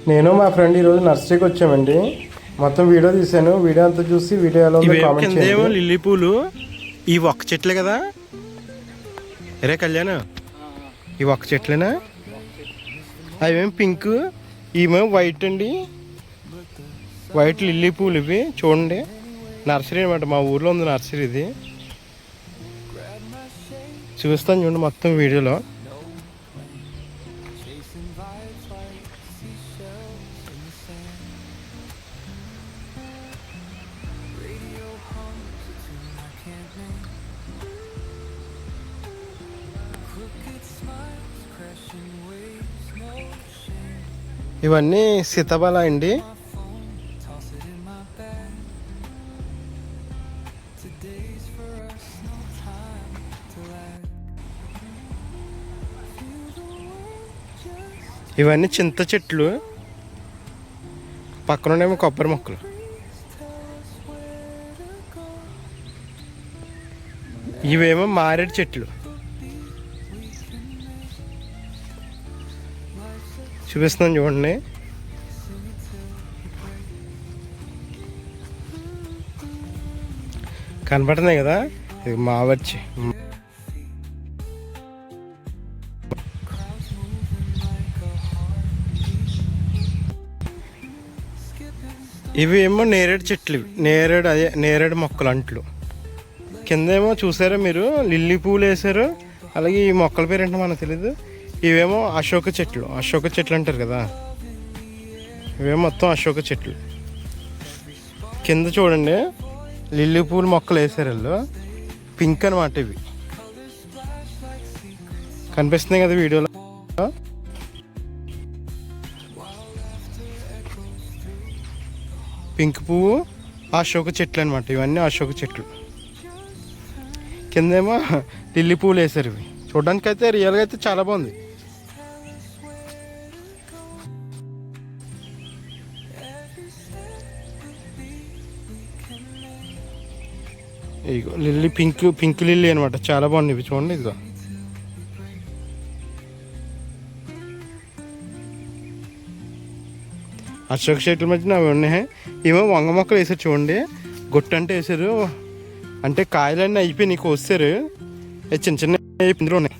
నేను మా ఫ్రెండ్ ఈరోజు నర్సరీకి వచ్చామండి. మొత్తం వీడియో తీసాను. వీడియో అంతా చూసి వీడియోలో కామెంట్ చేయండి. లిల్లీ పూలు ఈ ఒక్క చెట్లే కదా రే కళ్యాణ్, ఈ ఒక్క చెట్లేనా? అవేం పింక్, ఇవేమో వైట్ అండి. వైట్ లిల్లీ పూలు ఇవి చూడండి. నర్సరీ అనమాట, మా ఊర్లో ఉంది నర్సరీ. ఇది చూస్తాను చూడండి మొత్తం వీడియోలో. ఇవన్నీ సీతాఫల అండి. ఇవన్నీ చింత చెట్లు, పక్కనేమో కొబ్బరి మొక్కలు. ఇవేమో మారేడు చెట్లు. చూపిస్తున్నాను చూడండి. కనపడుతున్నాయి కదా, ఇది మావర్చి. ఇవి ఏమో నేరేడు చెట్లు, నేరేడు మొక్కలు అంట్లు. కింద ఏమో చూసారా మీరు, లిల్లీ పూలు వేసారు. అలాగే ఈ మొక్కల పేరు ఏంటో మనకు తెలీదు. ఇవేమో అశోక చెట్లు అంటారు కదా, ఇవేమో మొత్తం అశోక చెట్లు. కింద చూడండి లిల్లీ పూలు మొక్కలు వేసారు వీళ్ళు, పింక్ అనమాట. ఇవి కనిపిస్తున్నాయి కదా వీడియోలో. పింక్ పువ్వు, అశోక చెట్లు అనమాట. ఇవన్నీ అశోక చెట్లు. కిందేమో లిల్లీ పూలు వేసారు. ఇవి చూడడానికి అయితే రియల్గా అయితే చాలా బాగుంది. ఇదిగో లిల్లీ, పింక్ లిల్లీ అనమాట, చాలా బాగుంది. ఇవి చూడండి, ఇదిగో అశోక చెట్ల మధ్యన అవి ఉన్నాయి. ఏమో వంగ మొక్కలు వేసారు చూడండి, గొట్టు అంటే వేసారు. అంటే కాయలన్నీ అయిపోయి కోస్తారు, చిన్న చిన్న ఇందులో ఉన్నాయి.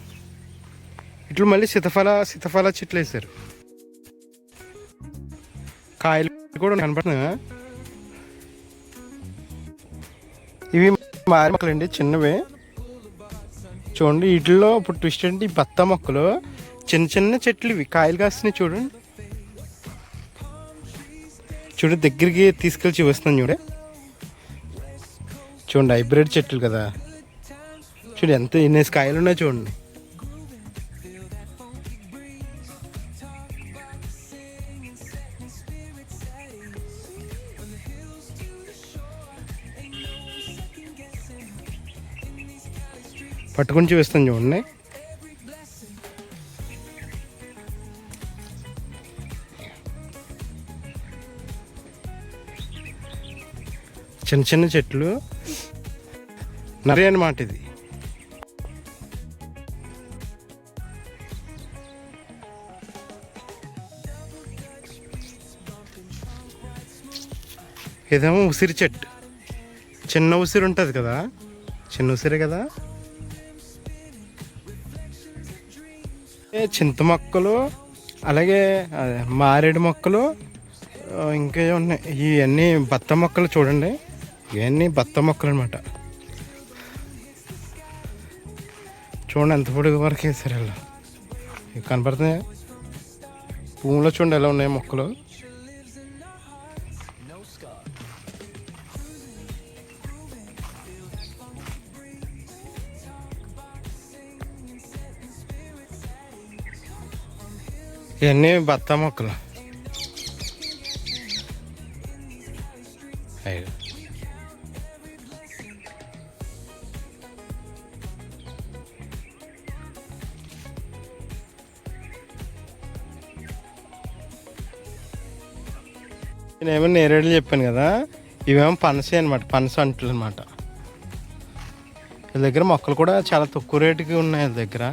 ఇట్లు మళ్ళీ సీతాఫల చెట్లు వేసారు. కాయలు కూడా కనపడుతున్నాయా? ఇవి మారి మొక్కలు అండి, చిన్నవి. చూడండి వీటిల్లో ఇప్పుడు ట్విస్ట్ అంటే ఈ బత్తా మొక్కలు చిన్న చిన్న చెట్లు. ఇవి కాయలు కాస్తున్నాయి చూడండి. దగ్గరికి తీసుకెళ్ళి చూపిస్తున్నాను చూడండి. హైబ్రిడ్ చెట్లు కదా, ఎంత ఎన్ని కాయలు ఉన్నాయి చూడండి. పట్టుకొని చూపిస్తాను చూడండి. చిన్న చిన్న చెట్లు నరే అన్నమాట. ఇది ఇదేమో ఉసిరి చెట్టు. చిన్న ఉసిరి ఉంటుంది కదా, చిన్న ఉసిరే కదా. చింత మొక్కలు, అలాగే మారేడు మొక్కలు, ఇంకా ఉన్నాయి. ఇవన్నీ బత్త మొక్కలు చూడండి. ఇవన్నీ బత్త మొక్కలు అనమాట. చూడండి ఎంత పొడుగు వరకు వేసారు ఇలా. ఇవి కనపడుతున్నాయి భూమిలో. చూడండి ఎలా ఉన్నాయి మొక్కలు. ఇవన్నీ బత్తా మొక్కలు. నేనేమో నేరేడులు చెప్పాను కదా, ఇవేమో పనసే అనమాట, పనస అంట్లు అనమాట. వీళ్ళ దగ్గర మొక్కలు కూడా చాలా తక్కువ రేటుకి ఉన్నాయి వీళ్ళ దగ్గర.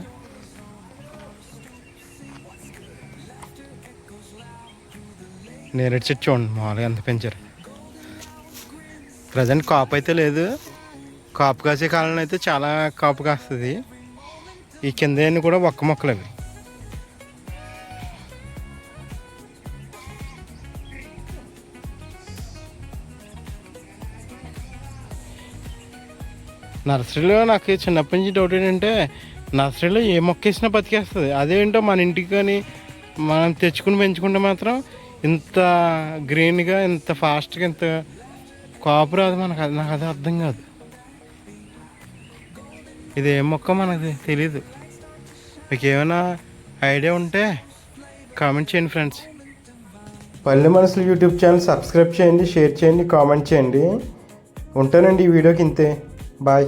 నేరేడు చెట్టు చూడండి మామూలుగా ఎంత పెంచారు. ప్రజెంట్ కాపు అయితే లేదు, కాపు కాసే కాలంలో అయితే చాలా కాపు కాస్తుంది. ఈ కింద అన్ని కూడా ఒక్క మొక్కలు అవి. నర్సరీలో నాకు చిన్నప్పటి నుంచి డౌట్ ఏంటంటే నర్సరీలో ఏ మొక్క వేసినా బతికేస్తుంది. అదేంటో మన ఇంటికి కానీ మనం తెచ్చుకుని పెంచుకుంటే మాత్రం ఇంత గ్రీన్గా ఇంత ఫాస్ట్గా ఇంత కాపు రాదు నాకు అది అర్థం కాదు. ఇది ఏ మొక్క మనకు తెలీదు. మీకు ఏమైనా ఐడియా ఉంటే కామెంట్ చేయండి ఫ్రెండ్స్. పల్లె మనసులు యూట్యూబ్ ఛానల్ సబ్స్క్రైబ్ చేయండి, షేర్ చేయండి, కామెంట్ చేయండి. ఉంటానండి ఈ వీడియోకి ఇంతే. బాయ్.